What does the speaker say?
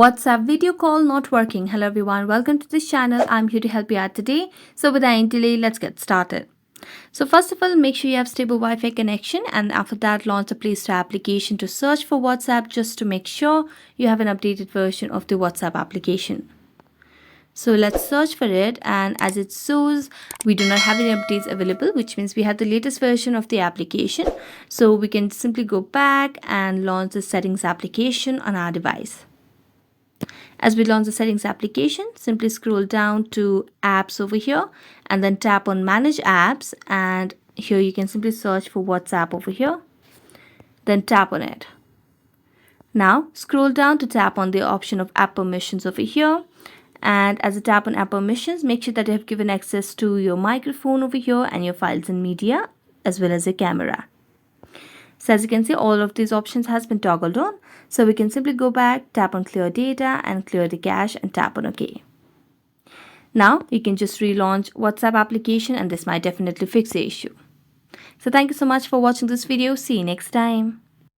WhatsApp video call not working. Hello everyone, welcome to this channel. I'm here to help you out today. So without any delay, let's get started. So first of all, make sure you have stable Wi-Fi connection, and after that launch the Play Store application to search for WhatsApp just to make sure you have an updated version of the WhatsApp application. So let's search for it, and as it shows, we do not have any updates available, which means we have the latest version of the application. So we can simply go back and launch the settings application on our device. As we launch the settings application, simply scroll down to apps over here and then tap on manage apps, and here you can simply search for WhatsApp over here, then tap on it. Now scroll down to tap on the option of app permissions over here, and as you tap on app permissions, make sure that you have given access to your microphone over here and your files and media as well as your camera. So as you can see, all of these options has been toggled on. So we can simply go back, tap on clear data and clear the cache and tap on OK. Now you can just relaunch WhatsApp application, and this might definitely fix the issue. So thank you so much for watching this video. See you next time.